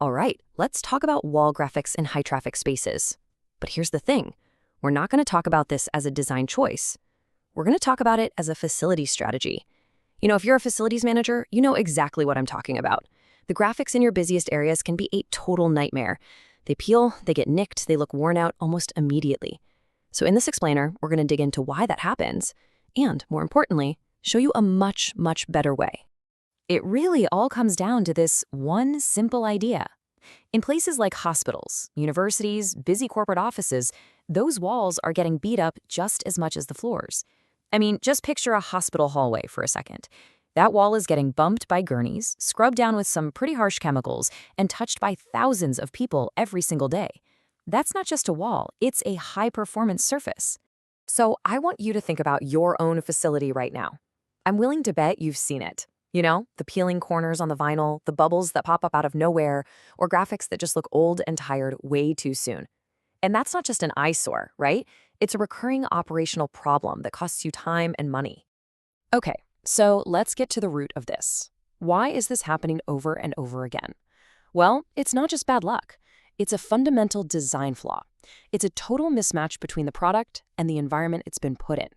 All right, let's talk about wall graphics in high-traffic spaces. But here's the thing. We're not going to talk about this as a design choice. We're going to talk about it as a facility strategy. If you're a facilities manager, you know exactly what I'm talking about. The graphics in your busiest areas can be a total nightmare. They peel, they get nicked, they look worn out almost immediately. So in this explainer, we're going to dig into why that happens, and more importantly, show you a much, much better way. It really all comes down to this one simple idea. In places like hospitals, universities, busy corporate offices, those walls are getting beat up just as much as the floors. I mean, just picture a hospital hallway for a second. That wall is getting bumped by gurneys, scrubbed down with some pretty harsh chemicals, and touched by thousands of people every single day. That's not just a wall, it's a high-performance surface. So I want you to think about your own facility right now. I'm willing to bet you've seen it. The peeling corners on the vinyl, the bubbles that pop up out of nowhere, or graphics that just look old and tired way too soon. And that's not just an eyesore, right? It's a recurring operational problem that costs you time and money. Okay, so let's get to the root of this. Why is this happening over and over again? Well, it's not just bad luck. It's a fundamental design flaw. It's a total mismatch between the product and the environment it's been put in.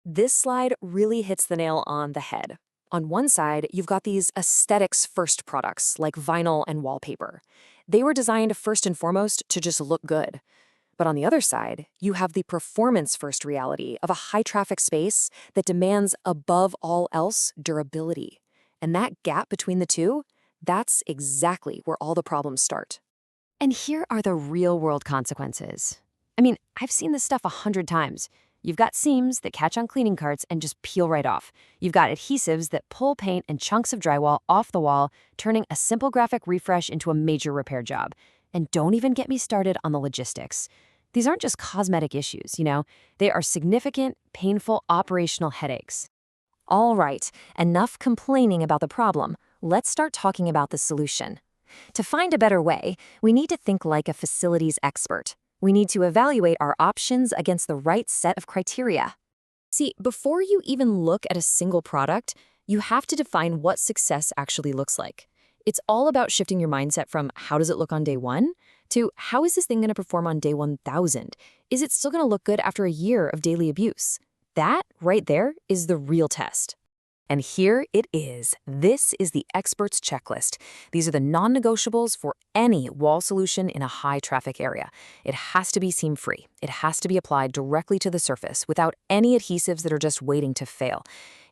This slide really hits the nail on the head. On one side, you've got these aesthetics-first products like vinyl and wallpaper. They were designed first and foremost to just look good. But on the other side, you have the performance-first reality of a high-traffic space that demands, above all else, durability. And that gap between the two, that's exactly where all the problems start. And here are the real-world consequences. I mean, I've seen this stuff 100 times. You've got seams that catch on cleaning carts and just peel right off. You've got adhesives that pull paint and chunks of drywall off the wall, turning a simple graphic refresh into a major repair job. And don't even get me started on the logistics. These aren't just cosmetic issues, They are significant, painful operational headaches. All right, enough complaining about the problem. Let's start talking about the solution. To find a better way, we need to think like a facilities expert. We need to evaluate our options against the right set of criteria. See, before you even look at a single product, you have to define what success actually looks like. It's all about shifting your mindset from how does it look on day one to how is this thing going to perform on day 1,000? Is it still going to look good after a year of daily abuse? That right there is the real test. And here it is. This is the expert's checklist. These are the non-negotiables for any wall solution in a high-traffic area. It has to be seam-free. It has to be applied directly to the surface without any adhesives that are just waiting to fail.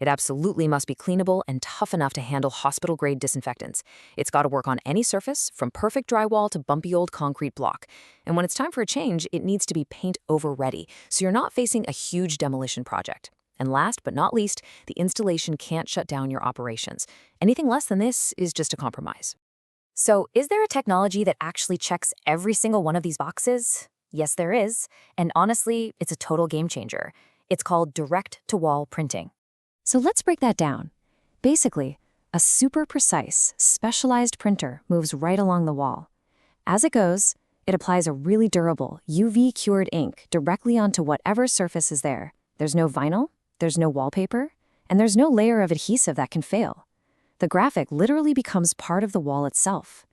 It absolutely must be cleanable and tough enough to handle hospital-grade disinfectants. It's got to work on any surface, from perfect drywall to bumpy old concrete block. And when it's time for a change, it needs to be paint-over ready, so you're not facing a huge demolition project. And last but not least, the installation can't shut down your operations. Anything less than this is just a compromise. So, is there a technology that actually checks every single one of these boxes? Yes, there is. And honestly, it's a total game changer. It's called direct-to-wall printing. So let's break that down. Basically, a super precise, specialized printer moves right along the wall. As it goes, it applies a really durable, UV-cured ink directly onto whatever surface is there. There's no vinyl, there's no wallpaper, and there's no layer of adhesive that can fail. The graphic literally becomes part of the wall itself.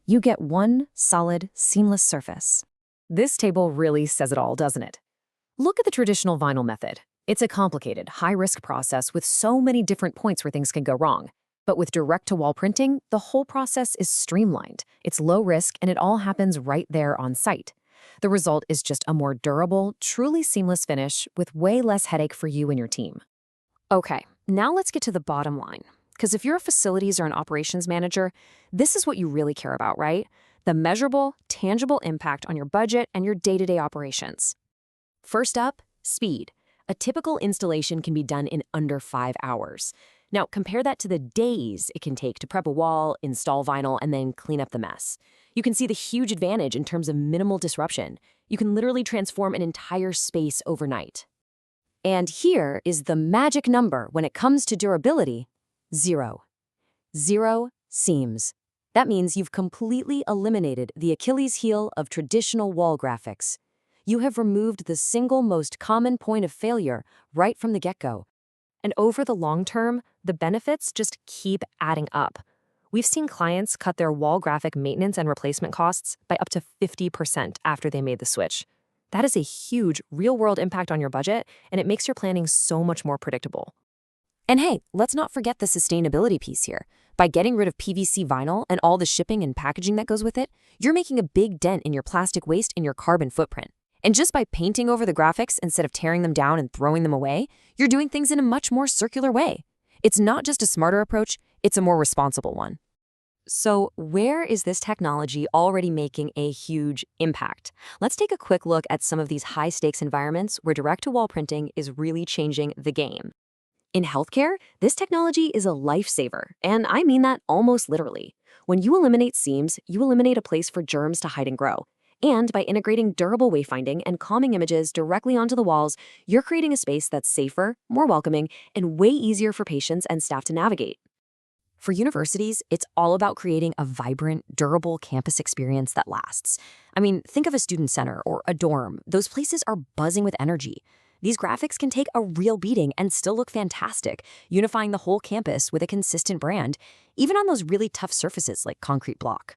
You get one solid, seamless surface. This table really says it all, doesn't it? Look at the traditional vinyl method. It's a complicated, high-risk process with so many different points where things can go wrong. But with direct-to-wall printing, the whole process is streamlined. It's low risk, and it all happens right there on site. The result is just a more durable, truly seamless finish with way less headache for you and your team. Okay, now let's get to the bottom line. Because if you're a facilities or an operations manager, this is what you really care about, right? The measurable, tangible impact on your budget and your day-to-day operations. First up, speed. A typical installation can be done in under 5 hours. Now, compare that to the days it can take to prep a wall, install vinyl, and then clean up the mess. You can see the huge advantage in terms of minimal disruption. You can literally transform an entire space overnight. And here is the magic number when it comes to durability: 0. 0 seams. That means you've completely eliminated the Achilles heel of traditional wall graphics. You have removed the single most common point of failure right from the get-go. And over the long term, the benefits just keep adding up. We've seen clients cut their wall graphic maintenance and replacement costs by up to 50% after they made the switch. That is a huge real-world impact on your budget, and it makes your planning so much more predictable. And hey, let's not forget the sustainability piece here. By getting rid of PVC vinyl and all the shipping and packaging that goes with it, you're making a big dent in your plastic waste and your carbon footprint. And just by painting over the graphics instead of tearing them down and throwing them away, you're doing things in a much more circular way. It's not just a smarter approach, it's a more responsible one. So, where is this technology already making a huge impact? Let's take a quick look at some of these high-stakes environments where direct-to-wall printing is really changing the game. In healthcare, this technology is a lifesaver, and I mean that almost literally. When you eliminate seams, you eliminate a place for germs to hide and grow. And by integrating durable wayfinding and calming images directly onto the walls, you're creating a space that's safer, more welcoming, and way easier for patients and staff to navigate. For universities, it's all about creating a vibrant, durable campus experience that lasts. I mean, think of a student center or a dorm. Those places are buzzing with energy. These graphics can take a real beating and still look fantastic, unifying the whole campus with a consistent brand, even on those really tough surfaces like concrete block.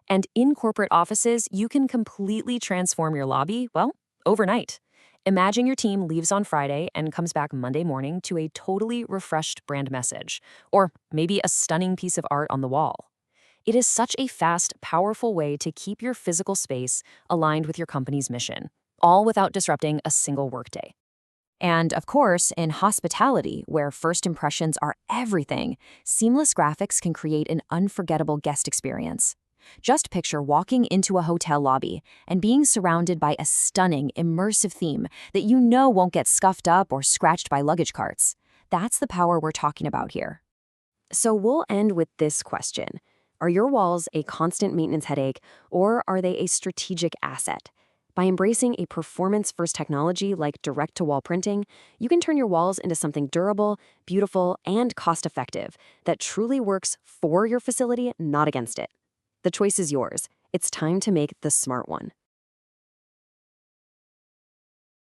And in corporate offices, you can completely transform your lobby, well, overnight. Imagine your team leaves on Friday and comes back Monday morning to a totally refreshed brand message, or maybe a stunning piece of art on the wall. It is such a fast, powerful way to keep your physical space aligned with your company's mission, all without disrupting a single workday. And of course, in hospitality, where first impressions are everything, seamless graphics can create an unforgettable guest experience. Just picture walking into a hotel lobby and being surrounded by a stunning, immersive theme that you know won't get scuffed up or scratched by luggage carts. That's the power we're talking about here. So we'll end with this question. Are your walls a constant maintenance headache, or are they a strategic asset? By embracing a performance-first technology like direct-to-wall printing, you can turn your walls into something durable, beautiful, and cost-effective that truly works for your facility, not against it. The choice is yours. It's time to make the smart one.